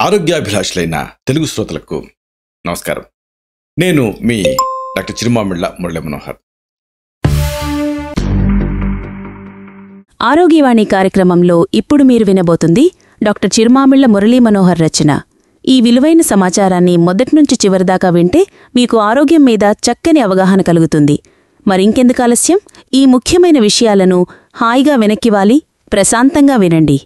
ఆరోగ్యాభిలాషులైన తెలుగు శ్రోతలకు నమస్కారం. నేను మీ డాక్టర్ చిరుమామిళ్ళ మురళీ మనోహర్. ఆరోగ్యవాణి కార్యక్రమంలో ఇప్పుడు మీరు వినబోతుంది డాక్టర్ చిరుమామిళ్ళ మురళీ మనోహర్ రచన. ఈ విలువైన సమాచారాన్ని మొదటినుంచి చివరిదాకా వింటే మీకు ఆరోగ్యం మీద చక్కని అవగాహన కలుగుతుంది. మరింకెందుకు ఆలస్యం, ఈ ముఖ్యమైన విషయాలను హాయిగా వెనక్కివాలి, ప్రశాంతంగా వినండి.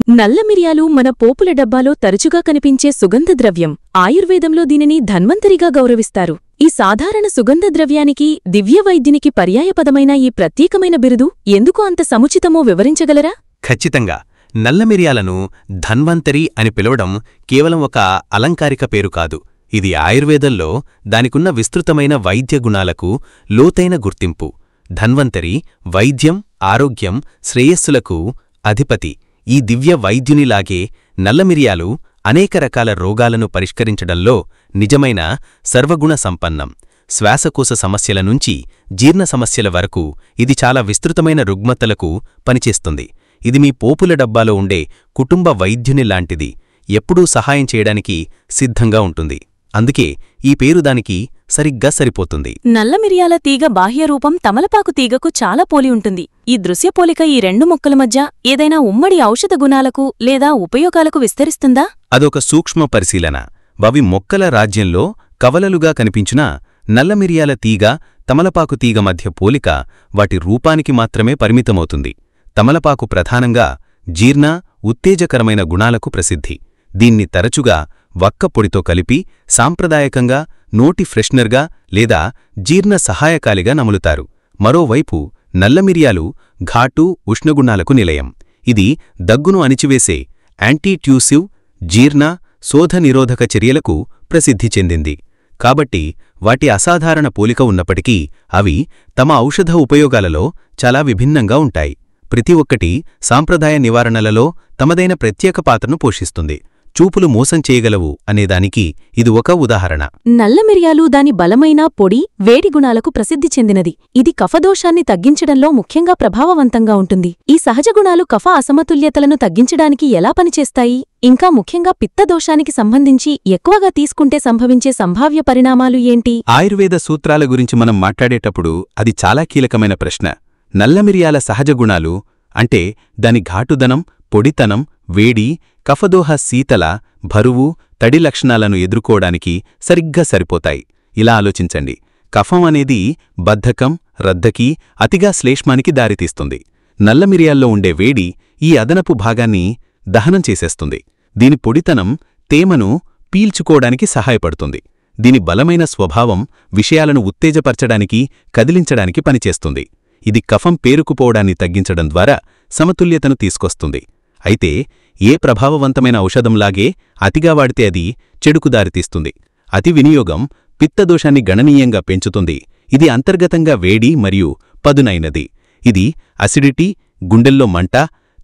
నల్ల మిరియాలు మన పోపుల డబ్బాలో తరచుగా కనిపించే సుగంధ ద్రవ్యం. ఆయుర్వేదంలో దీనిని ధన్వంతరిగా గౌరవిస్తారు. ఈ సాధారణ సుగంధ ద్రవ్యానికి దివ్య వైద్యునికి పర్యాయపదమైన ఈ ప్రత్యేకమైన బిరుదు ఎందుకు అంత సముచితమో వివరించగలరా? ఖచ్చితంగా. నల్ల మిరియాలను ధన్వంతరి అని పిలవడం కేవలం ఒక అలంకారిక పేరు కాదు. ఇది ఆయుర్వేదంలో దానికున్న విస్తృతమైన వైద్య గుణాలకు లోతైన గుర్తింపు. ధన్వంతరి వైద్యం, ఆరోగ్యం, శ్రేయస్సులకు అధిపతి. ఈ దివ్య వైద్యునిలాగే నల్లమిరియాలు అనేక రకాల రోగాలను పరిష్కరించడంలో నిజమైన సర్వగుణ సంపన్నం. శ్వాసకోశ సమస్యల నుంచి జీర్ణ సమస్యల వరకు ఇది చాలా విస్తృతమైన రుగ్మతలకు పనిచేస్తుంది. ఇది మీ పోపుల డబ్బాలో ఉండే కుటుంబ వైద్యునిలాంటిది. ఎప్పుడూ సహాయం చేయడానికి సిద్ధంగా ఉంటుంది. అందుకే ఈ పేరు దానికి సరిగ్గా సరిపోతుంది. నల్ల మిరియాల తీగ బాహ్యరూపం తమలపాకు తీగకు చాలా పోలి ఉంటుంది. ఈ దృశ్యపోలిక ఈ రెండు మొక్కల మధ్య ఏదైనా ఉమ్మడి ఔషధ గుణాలకు లేదా ఉపయోగాలకు విస్తరిస్తుందా? అదొక సూక్ష్మ పరిశీలన. అవి మొక్కల రాజ్యంలో కవలలుగా కనిపించినా నల్లమిరియాల తీగ, తమలపాకు తీగ మధ్య పోలిక వాటి రూపానికి మాత్రమే పరిమితమవుతుంది. తమలపాకు ప్రధానంగా జీర్ణ, ఉత్తేజకరమైన గుణాలకు ప్రసిద్ధి. దీన్ని తరచుగా వక్కపొడితో కలిపి సాంప్రదాయకంగా నోటి ఫ్రెష్నర్గా లేదా జీర్ణ సహాయకాలిగా నములుతారు. మరోవైపు నల్లమిరియాలు ఘాటు, ఉష్ణగుణాలకు నిలయం. ఇది దగ్గును అణిచివేసే యాంటీట్యూసివ్, జీర్ణ, శోధ నిరోధక చర్యలకు ప్రసిద్ధి చెందింది. కాబట్టి వాటి అసాధారణ పోలిక ఉన్నప్పటికీ అవి తమ ఔషధ ఉపయోగాలలో చాలా విభిన్నంగా ఉంటాయి. ప్రతి ఒక్కటి సాంప్రదాయ నివారణలలో తమదైన ప్రత్యేక పాత్రను పోషిస్తుంది. చూపులు మోసం చేయగలవు అనేదానికి ఇది ఒక ఉదాహరణ. నల్ల మిరియాలు దాని బలమైన పొడి, వేడి గుణాలకు ప్రసిద్ధి చెందినది. ఇది కఫదోషాన్ని తగ్గించడంలో ముఖ్యంగా ప్రభావవంతంగా ఉంటుంది. ఈ సహజ గుణాలు కఫ అసమతుల్యతలను తగ్గించడానికి ఎలా పనిచేస్తాయి? ఇంకా ముఖ్యంగా పిత్తదోషానికి సంబంధించి ఎక్కువగా తీసుకుంటే సంభవించే సంభావ్య పరిణామాలు ఏంటి? ఆయుర్వేద సూత్రాల గురించి మనం మాట్లాడేటప్పుడు అది చాలా కీలకమైన ప్రశ్న. నల్లమిరియాల సహజ గుణాలు అంటే దాని ఘాటుదనం, పొడితనం, వేడి, కఫదోహ, శీతల, బరువు, తడి లక్షణాలను ఎదుర్కోవడానికి సరిగ్గా సరిపోతాయి. ఇలా ఆలోచించండి. కఫం అనేది బద్ధకం, రద్దకి, అతిగా శ్లేష్మానికి దారితీస్తుంది. నల్లమిరియాల్లో ఉండే వేడి ఈ అదనపు భాగాన్ని దహనం చేసేస్తుంది. దీని పొడితనం తేమను పీల్చుకోవడానికి సహాయపడుతుంది. దీని బలమైన స్వభావం విషయాలను ఉత్తేజపరచడానికి, కదిలించడానికి పనిచేస్తుంది. ఇది కఫం పేరుకుపోవడాన్ని తగ్గించడం ద్వారా సమతుల్యతను తీసుకొస్తుంది. అయితే ఏ ప్రభావవంతమైన ఔషధంలాగే అతిగా వాడితే అది చెడుకు దారితీస్తుంది. అతి వినియోగం పిత్తదోషాన్ని గణనీయంగా పెంచుతుంది. ఇది అంతర్గతంగా వేడి మరియు పదునైనది. ఇది అసిడిటీ, గుండెల్లో మంట,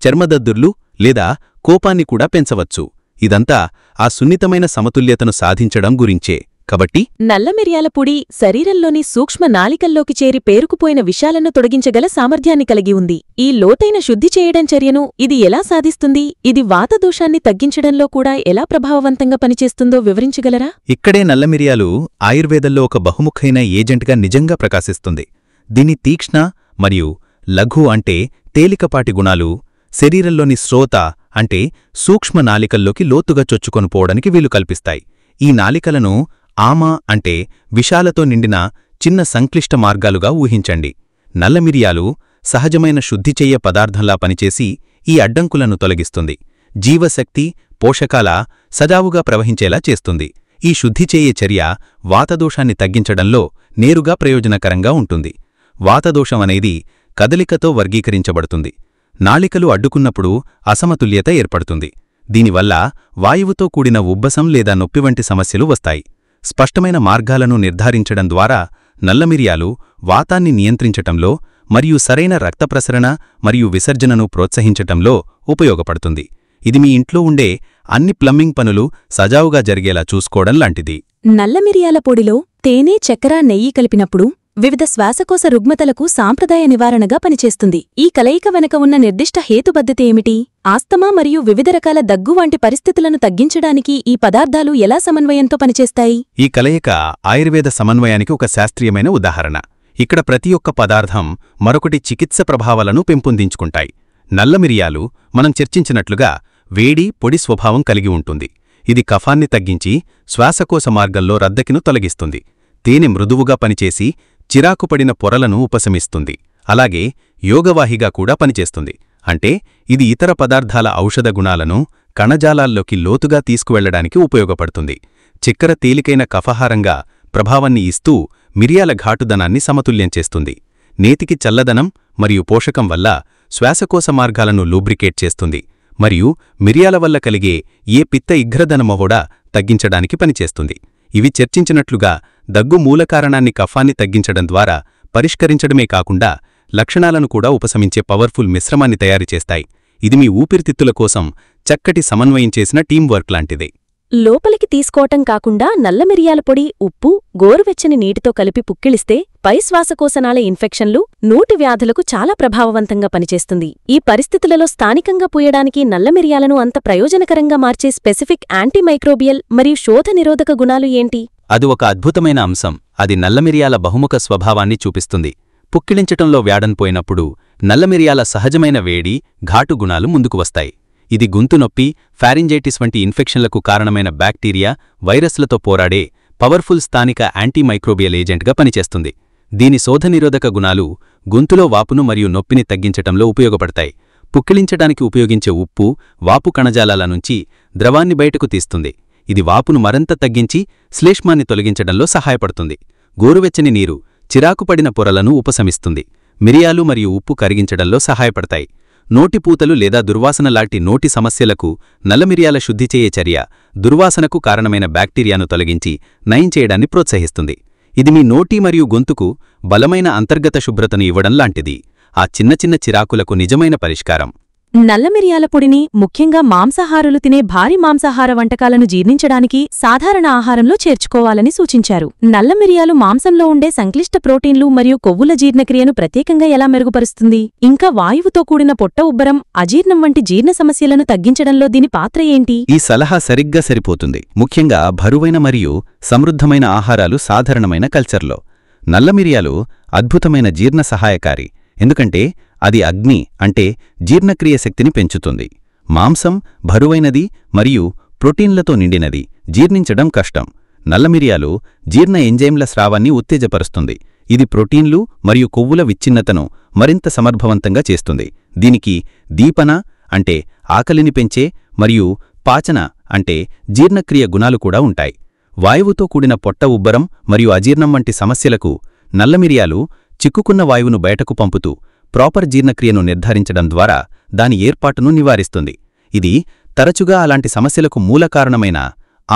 చర్మదద్దుర్లు లేదా కోపాన్ని కూడా పెంచవచ్చు. ఇదంతా ఆ సున్నితమైన సమతుల్యతను సాధించడం గురించే. కాబట్టి నల్ల మిరియాల పొడి శరీరంలోని సూక్ష్మ నాళికల్లోకి చేరి పేరుకుపోయిన విషాలను తొలగించగల సామర్థ్యాన్ని కలిగి ఉంది. ఈ లోతైన శుద్ధి చేయడం చర్యను ఇది ఎలా సాధిస్తుంది? ఇది వాతదోషాన్ని తగ్గించడంలో కూడా ఎలా ప్రభావవంతంగా పనిచేస్తుందో వివరించగలరా? ఇక్కడే నల్లమిరియాలు ఆయుర్వేదంలో ఒక బహుముఖైన ఏజెంట్గా నిజంగా ప్రకాశిస్తుంది. దీని తీక్ష్ణ మరియు లఘు అంటే తేలికపాటి గుణాలు శరీరంలోని శ్రోత అంటే సూక్ష్మ నాళికల్లోకి లోతుగా చొచ్చుకొనిపోవడానికి వీలు కల్పిస్తాయి. ఈ నాళికలను ఆమా అంటే విషాలతో నిండిన చిన్న సంక్లిష్ట మార్గాలుగా ఊహించండి. నల్లమిరియాలు సహజమైన శుద్ధిచెయ్య పదార్థంలా పనిచేసి ఈ అడ్డంకులను తొలగిస్తుంది. జీవశక్తి, పోషకాల సజావుగా ప్రవహించేలా చేస్తుంది. ఈ శుద్ధిచేయే చర్య వాతదోషాన్ని తగ్గించడంలో నేరుగా ప్రయోజనకరంగా ఉంటుంది. వాతదోషం అనేది కదలికతో వర్గీకరించబడుతుంది. నాళికలు అడ్డుకున్నప్పుడు అసమతుల్యత ఏర్పడుతుంది. దీనివల్ల వాయువుతో కూడిన ఉబ్బసం లేదా నొప్పి వంటి సమస్యలు వస్తాయి. స్పష్టమైన మార్గాలను నిర్ధారించడం ద్వారా నల్లమిరియాలు వాతాన్ని నియంత్రించటంలో మరియు సరైన రక్తప్రసరణ మరియు విసర్జనను ప్రోత్సహించటంలో ఉపయోగపడుతుంది. ఇది మీ ఇంట్లో ఉండే అన్ని ప్లంబింగ్ పనులు సజావుగా జరిగేలా చూసుకోవడం లాంటిది. నల్ల మిరియాల పొడిలో తేనె, చక్కెర, నెయ్యి కలిపినప్పుడు వివిధ శ్వాసకోశ రుగ్మతలకు సాంప్రదాయ నివారణగా పనిచేస్తుంది. ఈ కలయిక వెనక ఉన్న నిర్దిష్ట హేతుబద్ధత ఏమిటి? ఆస్తమా మరియు వివిధ రకాల దగ్గు వంటి పరిస్థితులను తగ్గించడానికి ఈ పదార్థాలు ఎలా సమన్వయంతో పనిచేస్తాయి? ఈ కలయిక ఆయుర్వేద సమన్వయానికి ఒక శాస్త్రీయమైన ఉదాహరణ. ఇక్కడ ప్రతి ఒక్క పదార్థం మరొకటి చికిత్స ప్రభావాలను పెంపొందించుకుంటాయి. నల్ల మిరియాలు మనం చర్చించినట్లుగా వేడి, పొడి స్వభావం కలిగి ఉంటుంది. ఇది కఫాన్ని తగ్గించి శ్వాసకోశ మార్గంలో రద్దకిను తొలగిస్తుంది. తేనె మృదువుగా పనిచేసి చిరాకుపడిన పొరలను ఉపశమిస్తుంది. అలాగే యోగవాహిగా కూడా పనిచేస్తుంది. అంటే ఇది ఇతర పదార్థాల ఔషధ గుణాలను కణజాలాల్లోకి లోతుగా తీసుకువెళ్లడానికి ఉపయోగపడుతుంది. చక్కెర తేలికైన కఫహారంగా ప్రభావాన్ని ఇస్తూ మిరియాల ఘాటుదనాన్ని సమతుల్యం చేస్తుంది. నేతికి చల్లదనం మరియు పోషకం వల్ల శ్వాసకోశ మార్గాలను లూబ్రికేట్ చేస్తుంది. మరియు మిరియాల వల్ల కలిగే ఏ పిత్త ఇఘ్రదనమో కూడా తగ్గించడానికి పనిచేస్తుంది. ఇవి చర్చించినట్లుగా దగ్గు మూలకారణాన్ని కఫాన్ని తగ్గించడం ద్వారా పరిష్కరించడమే కాకుండా లక్షణాలను కూడా ఉపశమించే పవర్ఫుల్ మిశ్రమాన్ని తయారుచేస్తాయి. ఇది మీ ఊపిరితిత్తుల కోసం చక్కటి సమన్వయం చేసిన టీంవర్క్ లాంటిదే. లోపలికి తీసుకోవటం కాకుండా నల్ల మిరియాల పొడి, ఉప్పు, గోరువెచ్చని నీటితో కలిపి పుక్కిలిస్తే పై శ్వాసకోశనాళ ఇన్ఫెక్షన్లు, నూటి వ్యాధులకు చాలా ప్రభావవంతంగా పనిచేస్తుంది. ఈ పరిస్థితులలో స్థానికంగా పూయడానికి నల్ల మిరియాలను అంత ప్రయోజనకరంగా మార్చే స్పెసిఫిక్ యాంటీమైక్రోబియల్ మరియు శోధ నిరోధక గుణాలు ఏంటి? అది ఒక అద్భుతమైన అంశం. అది నల్లమిరియాల బహుముఖ స్వభావాన్ని చూపిస్తుంది. పుక్కిలించటంలో వ్యాడన్పోయినప్పుడు నల్లమిరియాల సహజమైన వేడి, ఘాటు గుణాలు ముందుకు వస్తాయి. ఇది గొంతు నొప్పి, ఫారింజైటిస్ వంటి ఇన్ఫెక్షన్లకు కారణమైన బ్యాక్టీరియా, వైరస్లతో పోరాడే పవర్ఫుల్ స్థానిక యాంటీమైక్రోబియల్ ఏజెంట్గా పనిచేస్తుంది. దీని శోధనిరోధక గుణాలు గొంతులో వాపును మరియు నొప్పిని తగ్గించటంలో ఉపయోగపడతాయి. పుక్కిలించడానికి ఉపయోగించే ఉప్పు వాపు కణజాలాల నుంచి ద్రవాన్ని బయటకు తీస్తుంది. ఇది వాపును మరింత తగ్గించి శ్లేష్మాన్ని తొలగించడంలో సహాయపడుతుంది. గోరువెచ్చని నీరు చిరాకుపడిన పొరలను ఉపశమిస్తుంది. మిరియాలు మరియు ఉప్పు కరిగించడంలో సహాయపడతాయి. నోటిపూతలు లేదా దుర్వాసన లాంటి నోటి సమస్యలకు నల్లమిరియాల శుద్ధి చేయే చర్య దుర్వాసనకు కారణమైన బ్యాక్టీరియాను తొలగించి నయం చేయడాన్ని ప్రోత్సహిస్తుంది. ఇది మీ నోటి మరియు గొంతుకు బలమైన అంతర్గత శుభ్రతను ఇవ్వడం లాంటిది. ఆ చిన్న చిన్న చిరాకులకు నిజమైన పరిష్కారం. నల్ల మిరియాల పొడిని ముఖ్యంగా మాంసాహారులు తినే భారీ మాంసాహార వంటకాలను జీర్ణించడానికి సాధారణ ఆహారంలో చేర్చుకోవాలని సూచించారు. నల్ల మిరియాలు మాంసంలో ఉండే సంక్లిష్ట ప్రోటీన్లు మరియు కొవ్వుల జీర్ణక్రియను ప్రత్యేకంగా ఎలా మెరుగుపరుస్తుంది? ఇంకా వాయువుతో కూడిన పొట్ట ఉబ్బరం, అజీర్ణం వంటి జీర్ణ సమస్యలను తగ్గించడంలో దీని పాత్ర ఏంటి? ఈ సలహా సరిగ్గా సరిపోతుంది. ముఖ్యంగా బరువైన మరియు సమృద్ధమైన ఆహారాలు సాధారణమైన కల్చర్లో నల్లమిరియాలు అద్భుతమైన జీర్ణ సహాయకారి. ఎందుకంటే అది అగ్ని అంటే జీర్ణక్రియ శక్తిని పెంచుతుంది. మాంసం బరువైనది మరియు ప్రోటీన్లతో నిండినది, జీర్ణించడం కష్టం. నల్లమిరియాలు జీర్ణ ఎంజైమ్ల స్రావాన్ని ఉత్తేజపరుస్తుంది. ఇది ప్రోటీన్లు మరియు కొవ్వుల విచ్ఛిన్నతను మరింత సమర్థవంతంగా చేస్తుంది. దీనికి దీపన అంటే ఆకలిని పెంచే మరియు పాచన అంటే జీర్ణక్రియ గుణాలు కూడా ఉంటాయి. వాయువుతో కూడిన పొట్ట ఉబ్బరం మరియు అజీర్ణం వంటి సమస్యలకు నల్లమిరియాలు చిక్కుకున్న వాయువును బయటకు పంపుతూ ప్రాపర్ జీర్ణక్రియను నిర్ధారించడం ద్వారా దాని ఏర్పాటును నివారిస్తుంది. ఇది తరచుగా అలాంటి సమస్యలకు మూల కారణమైన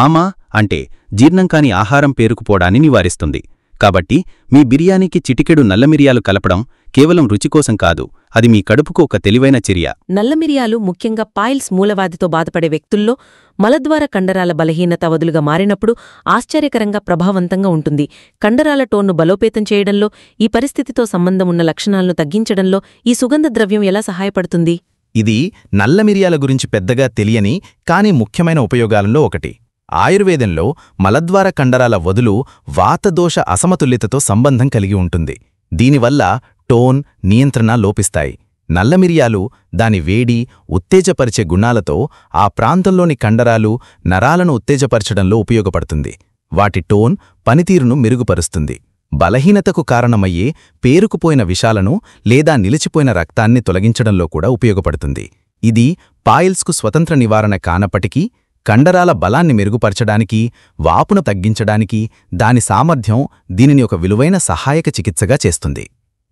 ఆమా అంటే జీర్ణం కాని ఆహారం పేరుకుపోవడాన్ని నివారిస్తుంది. కాబట్టి మీ బిర్యానీకి చిటికెడు నల్లమిరియాలు కలపడం కేవలం రుచికోసం కాదు, అది మీ కడుపుకు ఒక తెలివైన చర్య. నల్లమిరియాలు ముఖ్యంగా పాయిల్స్ మూలవ్యాధితో బాధపడే వ్యక్తుల్లో మలద్వార కండరాల బలహీనత వదులుగా మారినప్పుడు ఆశ్చర్యకరంగా ప్రభావవంతంగా ఉంటుంది. కండరాల టోన్ను బలోపేతం చేయడంలో, ఈ పరిస్థితితో సంబంధం ఉన్న లక్షణాలను తగ్గించడంలో ఈ సుగంధ ద్రవ్యం ఎలా సహాయపడుతుంది? ఇది నల్లమిరియాల గురించి పెద్దగా తెలియని కానీ ముఖ్యమైన ఉపయోగాలలో ఒకటి. ఆయుర్వేదంలో మలద్వార కండరాల వదులు వాతదోష అసమతుల్యతతో సంబంధం కలిగి ఉంటుంది. దీనివల్ల టోన్, నియంత్రణ లోపిస్తాయి. నల్లమిరియాలు దాని వేడి, ఉత్తేజపరిచే గుణాలతో ఆ ప్రాంతంలోని కండరాలు, నరాలను ఉత్తేజపరచడంలో ఉపయోగపడుతుంది. వాటి టోన్, పనితీరును మెరుగుపరుస్తుంది. బలహీనతకు కారణమయ్యే పేరుకుపోయిన విషాలను లేదా నిలిచిపోయిన రక్తాన్ని తొలగించడంలో కూడా ఉపయోగపడుతుంది. ఇది పాయిల్స్కు స్వతంత్ర నివారణ కానప్పటికీ కండరాల బలాన్ని మెరుగుపరచడానికి, వాపును తగ్గించడానికి దాని సామర్థ్యం దీనిని ఒక విలువైన సహాయక చికిత్సగా చేస్తుంది.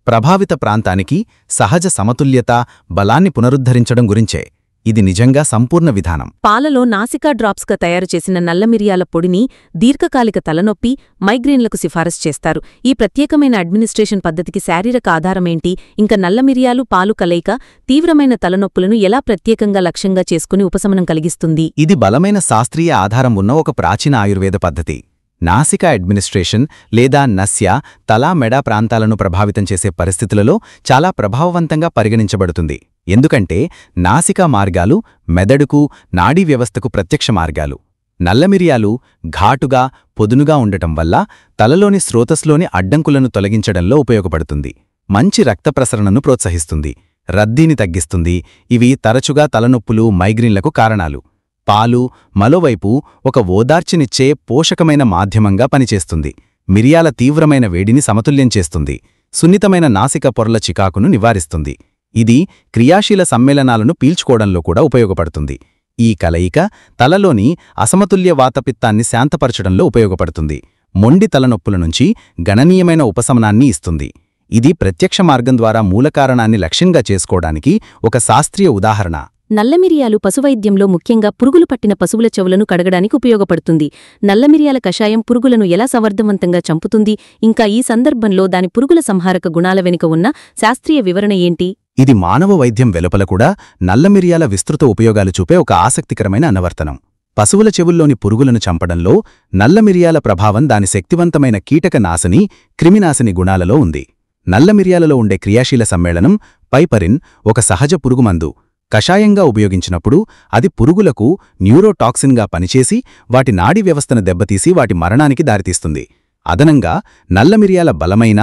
ప్రభావిత ప్రాంతానికి సహజ సమతుల్యత, బలాన్ని పునరుద్ధరించడం గురించే ఇది నిజంగా సంపూర్ణ విధానం. పాలలో నాసికా డ్రాప్స్గా తయారు చేసిన నల్లమిరియాల పొడిని దీర్ఘకాలిక తలనొప్పి, మైగ్రేన్లకు సిఫారసు చేస్తారు. ఈ ప్రత్యేకమైన అడ్మినిస్ట్రేషన్ పద్ధతికి శారీరక ఆధారమేంటి? ఇంకా నల్లమిరియాలు, పాలు కలయిక తీవ్రమైన తలనొప్పులను ఎలా ప్రత్యేకంగా లక్ష్యంగా చేసుకుని ఉపశమనం కలిగిస్తుంది? ఇది బలమైన శాస్త్రీయ ఆధారం ఉన్న ఒక ప్రాచీన ఆయుర్వేద పద్ధతి. నాసికా అడ్మినిస్ట్రేషన్ లేదా నస్య తల మెడ ప్రాంతాలను ప్రభావితం చేసే పరిస్థితులలో చాలా ప్రభావవంతంగా పరిగణించబడుతుంది. ఎందుకంటే నాసికా మార్గాలు మెదడుకు, నాడీ వ్యవస్థకు ప్రత్యక్ష మార్గాలు. నల్లమిరియాలు ఘాటుగా, పొదునుగా ఉండటం వల్ల తలలోని స్రోతస్లోని అడ్డంకులను తొలగించడంలో ఉపయోగపడుతుంది. మంచి రక్త ప్రసరణను ప్రోత్సహిస్తుంది. రద్దీని తగ్గిస్తుంది. ఇవి తరచుగా తలనొప్పులు, మైగ్రేన్లకు కారణాలు. పాలు, మరోవైపు ఒక ఓదార్చినిచ్చే పోషకమైన మాధ్యమంగా పనిచేస్తుంది. మిరియాల తీవ్రమైన వేడిని సమతుల్యం చేస్తుంది. సున్నితమైన నాసిక పొరల చికాకును నివారిస్తుంది. ఇది క్రియాశీల సమ్మేళనాలను పీల్చుకోవడంలో కూడా ఉపయోగపడుతుంది. ఈ కలయిక తలలోని అసమతుల్య వాతపిత్తాన్ని శాంతపరచడంలో ఉపయోగపడుతుంది. మొండి తలనొప్పుల నుంచి గణనీయమైన ఉపశమనాన్ని ఇస్తుంది. ఇది ప్రత్యక్ష మార్గం ద్వారా మూలకారణాన్ని లక్ష్యంగా చేసుకోవడానికి ఒక శాస్త్రీయ ఉదాహరణ. నల్లమిరియాలు పశువైద్యంలో ముఖ్యంగా పురుగులు పట్టిన పశువుల చెవులను కడగడానికి ఉపయోగపడుతుంది. నల్లమిరియాల కషాయం పురుగులను ఎలా సమర్థవంతంగా చంపుతుంది, ఇంకా ఈ సందర్భంలో దాని పురుగుల సంహారక గుణాల వెనుక ఉన్న శాస్త్రీయ వివరణ ఏంటి? ఇది మానవ వైద్యం వెలుపల కూడా నల్లమిరియాల విస్తృత ఉపయోగాలు చూపే ఒక ఆసక్తికరమైన అనువర్తనం. పశువుల చెవుల్లోని పురుగులను చంపడంలో నల్లమిరియాల ప్రభావం దాని శక్తివంతమైన కీటకనాశిని, క్రిమినాశిని గుణాలలో ఉంది. నల్లమిరియాలలో ఉండే క్రియాశీల సమ్మేళనం పైపరిన్ ఒక సహజ పురుగుమందు. కషాయంగా ఉపయోగించినప్పుడు అది పురుగులకు న్యూరోటాక్సిన్గా పనిచేసి వాటి నాడీ వ్యవస్థను దెబ్బతీసి వాటి మరణానికి దారితీస్తుంది. అదనంగా నల్లమిరియాల బలమైన,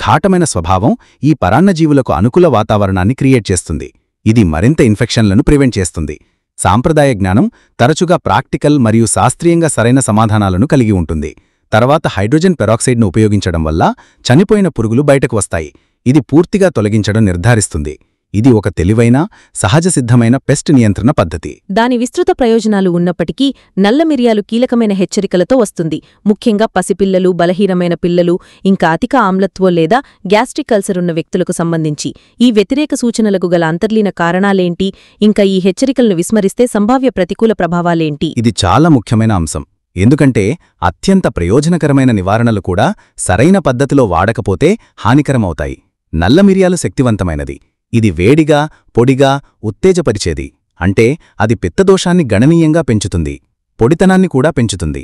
ఘాటమైన స్వభావం ఈ పరాన్నజీవులకు అనుకూల వాతావరణాన్ని క్రియేట్ చేస్తుంది. ఇది మరింత ఇన్ఫెక్షన్లను ప్రివెంట్ చేస్తుంది. సాంప్రదాయ జ్ఞానం తరచుగా ప్రాక్టికల్ మరియు శాస్త్రీయంగా సరైన సమాధానాలను కలిగి ఉంటుంది. తర్వాత హైడ్రోజన్ పెరాక్సైడ్ను ఉపయోగించడం వల్ల చనిపోయిన పురుగులు బయటకు వస్తాయి. ఇది పూర్తిగా తొలగించడం నిర్ధారిస్తుంది. ఇది ఒక తెలివైన, సహజసిద్ధమైన పెస్ట్ నియంత్రణ పద్ధతి. దాని విస్తృత ప్రయోజనాలు ఉన్నప్పటికీ నల్లమిరియాలు కీలకమైన హెచ్చరికలతో వస్తుంది. ముఖ్యంగా పసిపిల్లలు, బలహీనమైన పిల్లలు, ఇంకా అధిక ఆమ్లత్వం లేదా గ్యాస్ట్రిక్ అల్సర్ ఉన్న వ్యక్తులకు సంబంధించి ఈ వ్యతిరేక సూచనలకు గల అంతర్లీన కారణాలేంటి, ఇంకా ఈ హెచ్చరికలను విస్మరిస్తే సంభావ్య ప్రతికూల ప్రభావాలేంటి? ఇది చాలా ముఖ్యమైన అంశం. ఎందుకంటే అత్యంత ప్రయోజనకరమైన నివారణలు కూడా సరైన పద్ధతిలో వాడకపోతే హానికరమవుతాయి. నల్లమిరియాలు శక్తివంతమైనది. ఇది వేడిగా, పొడిగా, ఉత్తేజపరిచేది. అంటే అది పిత్తదోషాన్ని గణనీయంగా పెంచుతుంది. పొడితనాన్ని కూడా పెంచుతుంది.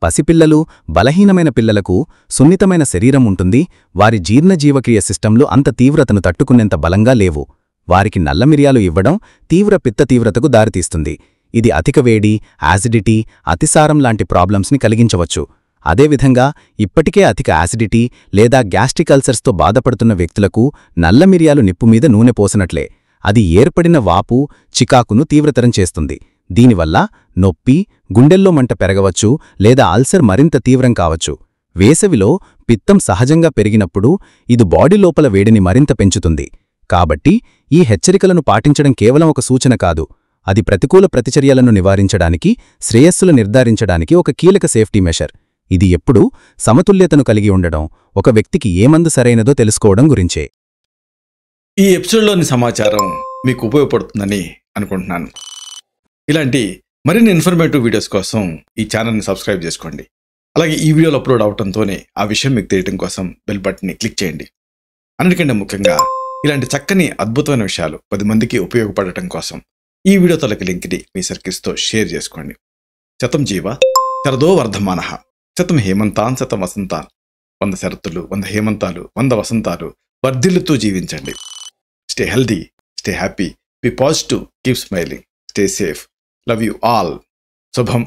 పసిపిల్లలు, బలహీనమైన పిల్లలకు సున్నితమైన శరీరం ఉంటుంది. వారి జీర్ణజీవక్రియ సిస్టంలు అంత తీవ్రతను తట్టుకునేంత బలంగా లేవు. వారికి నల్లమిరియాలు ఇవ్వడం తీవ్ర పిత్త తీవ్రతకు దారితీస్తుంది. ఇది అధిక వేడి, యాసిడిటీ, అతిసారం లాంటి ప్రాబ్లమ్స్ని కలిగించవచ్చు. అదేవిధంగా ఇప్పటికే అధిక యాసిడిటీ లేదా గ్యాస్ట్రిక్ అల్సర్స్తో బాధపడుతున్న వ్యక్తులకు నల్లమిరియాలు నిప్పుమీద నూనె పోసినట్లే. అది ఏర్పడిన వాపు, చికాకును తీవ్రతరం చేస్తుంది. దీనివల్ల నొప్పి, గుండెల్లో మంట పెరగవచ్చు లేదా అల్సర్ మరింత తీవ్రం కావచ్చు. వేసవిలో పిత్తం సహజంగా పెరిగినప్పుడు ఇది బాడీ లోపల వేడిని మరింత పెంచుతుంది. కాబట్టి ఈ హెచ్చరికలను పాటించడం కేవలం ఒక సూచన కాదు. అది ప్రతికూల ప్రతిచర్యలను నివారించడానికి, శ్రేయస్సులు నిర్ధారించడానికి ఒక కీలక సేఫ్టీ మెషర్. ఇది ఎప్పుడూ సమతుల్యతను కలిగి ఉండడం, ఒక వ్యక్తికి ఏ మందు సరైనదో తెలుసుకోవడం గురించే. ఈ ఎపిసోడ్లోని సమాచారం మీకు ఉపయోగపడుతుందని అనుకుంటున్నాను. ఇలాంటి మరిన్ని ఇన్ఫర్మేటివ్ వీడియోస్ కోసం ఈ ఛానల్ని సబ్స్క్రైబ్ చేసుకోండి. అలాగే ఈ వీడియోలు అప్లోడ్ అవడంతోనే ఆ విషయం మీకు తెలియడం కోసం బెల్ బటన్ని క్లిక్ చేయండి. అన్నిటికంటే ముఖ్యంగా ఇలాంటి చక్కని అద్భుతమైన విషయాలు 10 మందికి ఉపయోగపడటం కోసం ఈ వీడియో తలకి లింక్ని మీ సర్కిల్స్తో షేర్ చేసుకోండి. శతం జీవ శరదో వర్ధమానః, శతం హేమంతాన్ శతం వసంతాన్. 100 శరత్తులు, 100 హేమంతాలు, 100 వసంతాలు వర్ధిల్లుతూ జీవించండి. Stay healthy, stay happy, be positive, keep smiling, stay safe. Love you all. శుభం.